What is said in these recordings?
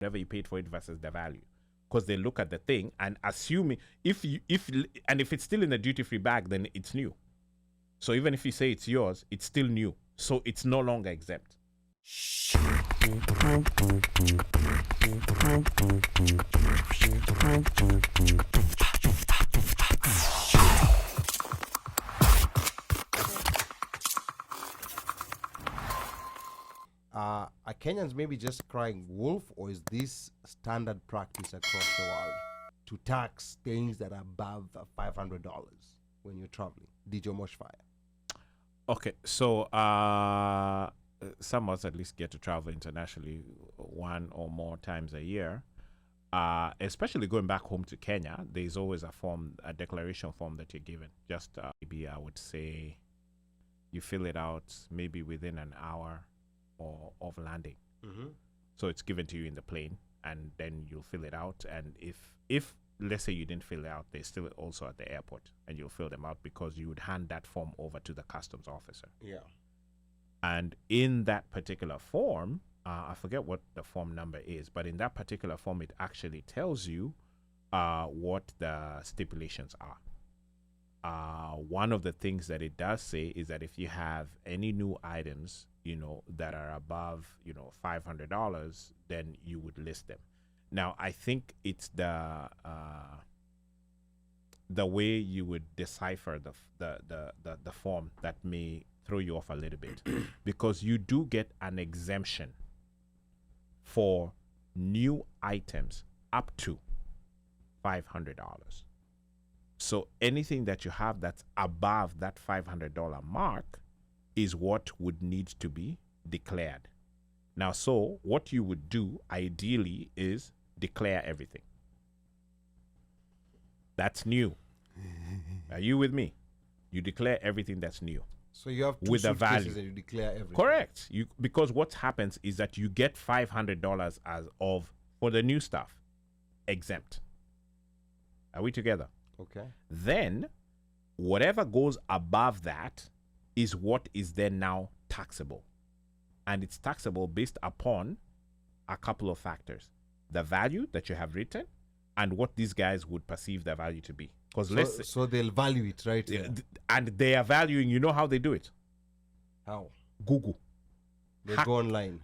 whatever you paid for it versus the value, because they look at the thing and assuming if it's still in the duty-free bag, then it's new. So even if you say it's yours, it's still new, so it's no longer exempt. Are Kenyans maybe just crying wolf, or is this standard practice across the world to tax things that are above $500 when you're traveling? DJ Moshfire. Okay, so some of us at least get to travel internationally one or more times a year. Especially going back home to Kenya, there's always a declaration form that you're given. Just maybe I would say you fill it out maybe within an hour of landing. So it's given to you in the plane, and then you'll fill it out. And if let's say you didn't fill it out, they're still also at the airport, and you'll fill them out because you would hand that form over to the customs officer. Yeah. And in that particular form, I forget what the form number is, but in that particular form, it actually tells you what the stipulations are. One of the things that it does say is that if you have any new items, that are above, $500, then you would list them. Now, I think it's the way you would decipher the form that may throw you off a little bit, because you do get an exemption for new items up to $500. So anything that you have that's above that $500 mark is what would need to be declared. Now, so what you would do ideally is declare everything. That's new. Are you with me? You declare everything that's new. So you have two with a value. suitcases and you declare everything. Correct. Because what happens is that you get $500 for the new stuff exempt. Are we together? Okay. Then whatever goes above that is what is then now taxable. And it's taxable based upon a couple of factors: the value that you have written and what these guys would perceive the value to be. Because so they'll value it, right? And they are valuing, you know how they do it? How? Google. They go online.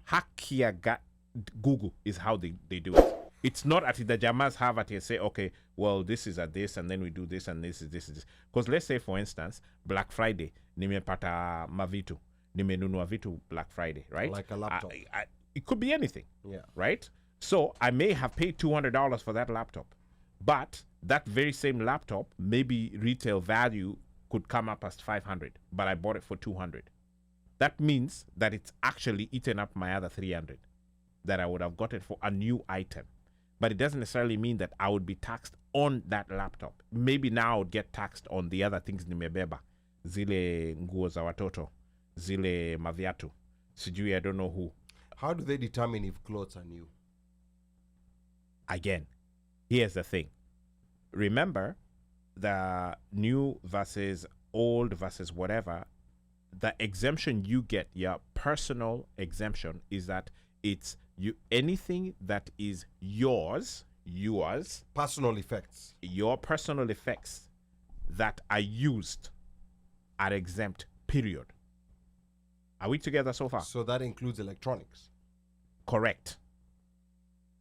Google is how they do it. It's not at the Jamas have at say, okay, well, this is at this, and then we do this, and this is this. Because let's say, for instance, Black Friday, nimepata mavitu, nimenunua vitu Black Friday, right? Like a laptop. It could be anything, yeah, right? So I may have paid $200 for that laptop, but that very same laptop, maybe retail value could come up as 500, but I bought it for 200. That means that it's actually eaten up my other 300 that I would have gotten for a new item. But it doesn't necessarily mean that I would be taxed on that laptop. Maybe now I would get taxed on the other things nimebeba. Zile nguo za watoto, zile maviatu, sijui I don't know who. How do they determine if clothes are new? Again, here's the thing. Remember, the new versus old versus whatever, the exemption you get, your personal exemption, is that it's anything that is yours, personal effects, your personal effects that are used are exempt, period. Are we together so far? So that includes electronics. Correct.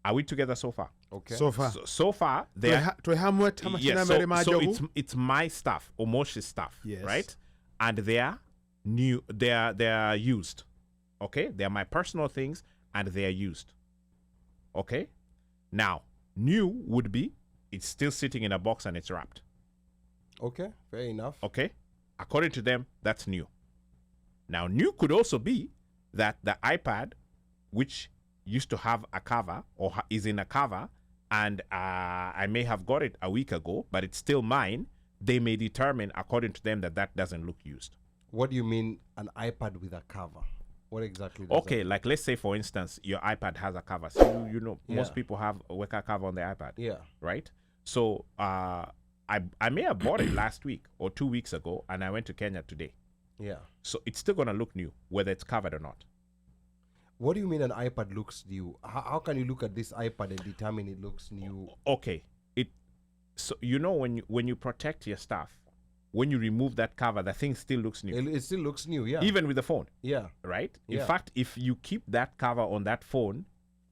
Are we together so far? Okay. So far, it's my stuff, Omoshi's stuff, yes, right? And they are new. They are used. Okay, they are my personal things, and they are used. Okay. Now, new would be it's still sitting in a box and it's wrapped. Okay, fair enough. Okay, according to them, that's new. Now, new could also be that the iPad, which used to have a cover or is in a cover, and I may have got it a week ago, but it's still mine. They may determine, according to them, that doesn't look used. What do you mean an iPad with a cover? What exactly does okay, that mean? Like let's say, for instance, your iPad has a cover. So most people have a Weka cover on their iPad. Yeah. Right? So I may have bought it last week or 2 weeks ago, and I went to Kenya today. Yeah. So it's still going to look new, whether it's covered or not. What do you mean an iPad looks new? How can you look at this iPad and determine it looks new? Okay, so when you protect your stuff, when you remove that cover, the thing still looks new. It still looks new, yeah. Even with the phone. Yeah. Right? Yeah. In fact, if you keep that cover on that phone,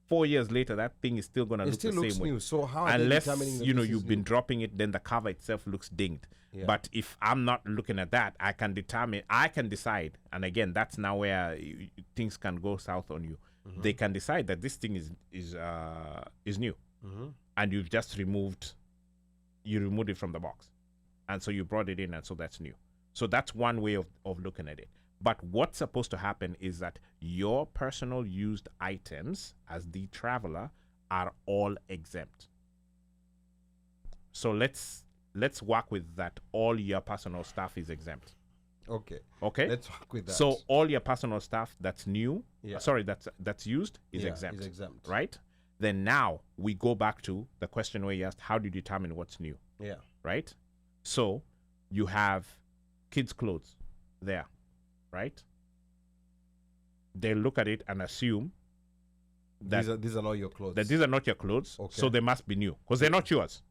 4 years later, that thing is still going to look the same way. New. So how are they unless determining that you've this is been new? dropping it, then the cover itself looks dinged. Yeah. But if I'm not looking at that, I can decide. And again, that's now where things can go south on you. They can decide that this thing is new, and you've just removed it from the box, and so you brought it in, and so that's new. So that's one way of looking at it. But what's supposed to happen is that your personal used items as the traveler are all exempt. So let's work with that. All your personal stuff is exempt. Okay. Let's work with that. So all your personal stuff that's new, that's used is Yeah, exempt. is exempt. Right? Then now we go back to the question where you asked, how do you determine what's new? Yeah. Right? So you have kids' clothes there, right? They look at it and assume that these are not your clothes. these are not your clothes, Okay. so they must be new because they're not yours.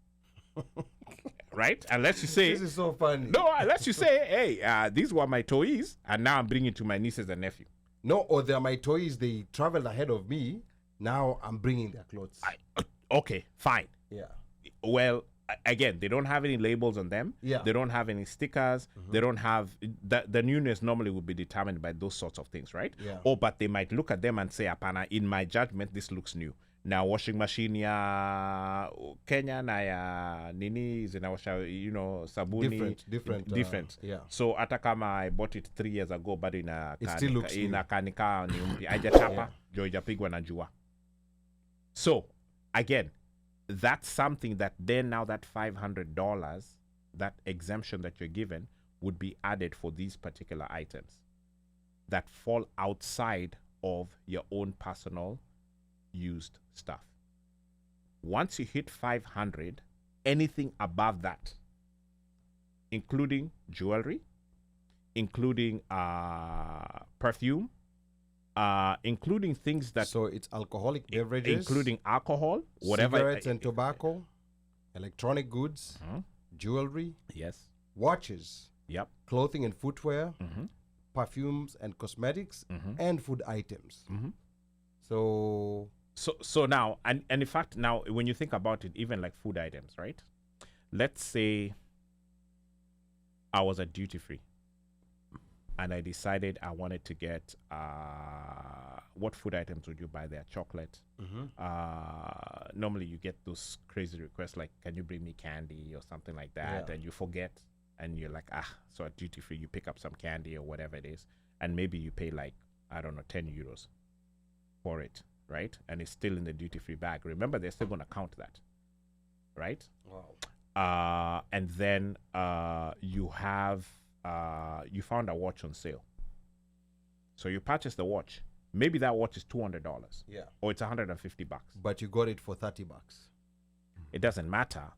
Right? Unless you say, This is so funny. no, unless you say, hey, these were my toys, and now I'm bringing to my nieces and nephew. No, or they're my toys. They traveled ahead of me. Now I'm bringing their clothes. Okay, fine. Yeah. Well, again, they don't have any labels on them. Yeah. They don't have any stickers. They don't have the newness normally would be determined by those sorts of things, right? Yeah. But they might look at them and say, apana, in my judgment, this looks new. Now washing machine ya Kenya na ya nini zinawasha, sabuni different. Yeah. So hata kama I bought it 3 years ago bado It still looks new. inakanika ni mpya haijachapa Yeah. jo ijapigwa na jua. So again, that's something that then now that $500, that exemption that you're given would be added for these particular items that fall outside of your own personal used stuff. Once you hit 500, anything above that, including jewelry, including perfume, including things that So it's alcoholic beverages, including alcohol, whatever, cigarettes and tobacco, electronic goods, jewelry, yes, watches, yep, clothing and footwear, perfumes and cosmetics, and food items. So now, and in fact, now when you think about it, even like food items, right? Let's say I was at duty free and I decided I wanted to get what food items would you buy there? Chocolate. Normally you get those crazy requests like, can you bring me candy or something like that? Yeah. And you forget and you're like, so at duty free you pick up some candy or whatever it is, and maybe you pay like, I don't know, 10 euros for it, right? And it's still in the duty free bag. Remember, they're still going to count that, right? Wow. And then you have you found a watch on sale, so you purchase the watch. Maybe that watch is $200, Yeah. or it's $150. But you got it for $30. It doesn't matter.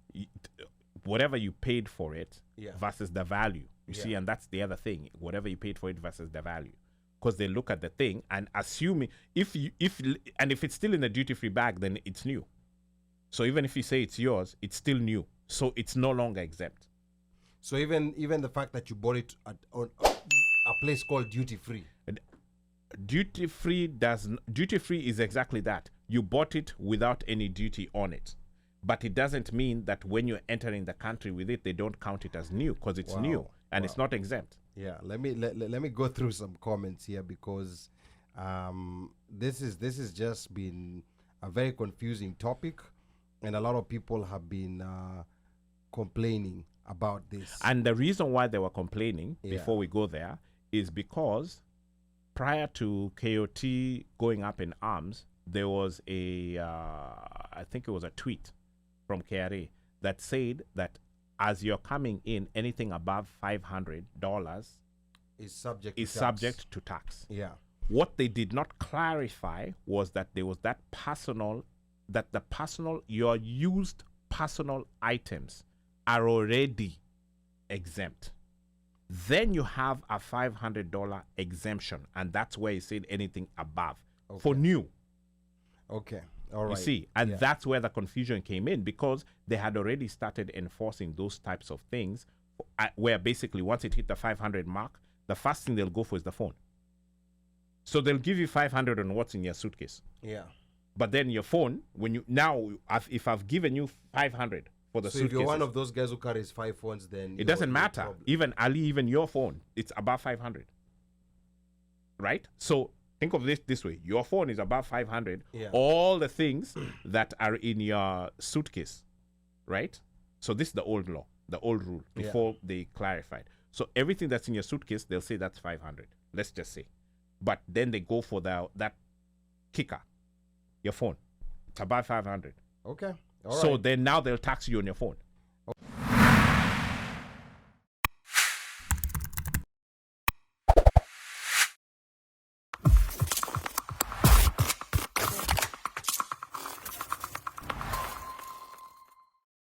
Whatever you paid for it Yeah. versus the value. You see, and that's the other thing. Whatever you paid for it versus the value. Because they look at the thing and assuming if it's still in the duty free bag, then it's new. So even if you say it's yours, it's still new. So it's no longer exempt. So even the fact that you bought it at a place called duty free. Duty free is exactly that. You bought it without any duty on it. But it doesn't mean that when you're entering the country with it, they don't count it as new because it's new and it's not exempt. Yeah, let me go through some comments here because this is just been a very confusing topic, and a lot of people have been complaining about this. And the reason why they were complaining before we go there is because prior to KOT going up in arms, there was I think it was a tweet from KRA that said that as you're coming in, anything above $500 is subject to tax. Yeah. What they did not clarify was that there was your used personal items are already exempt. Then you have a $500 exemption, and that's where you said anything above. for new. Okay. All right. You see, and that's where the confusion came in, because they had already started enforcing those types of things where basically once it hit the 500 mark, the first thing they'll go for is the phone. So they'll give you 500 on what's in your suitcase. Yeah. But then your phone, if I've given you 500 for the suitcase. So if you're one of those guys who carries 5 phones, then it doesn't matter. Even Ali, even your phone, it's above 500. Right? So think of this way. Your phone is above 500. Yeah. All the things that are in your suitcase, right? So this is the old law, the old rule, before they clarified. So everything that's in your suitcase, they'll say that's 500. Let's just say. But then they go for that kicker, your phone. It's above 500. Okay. All so right. then now they'll tax you on your phone.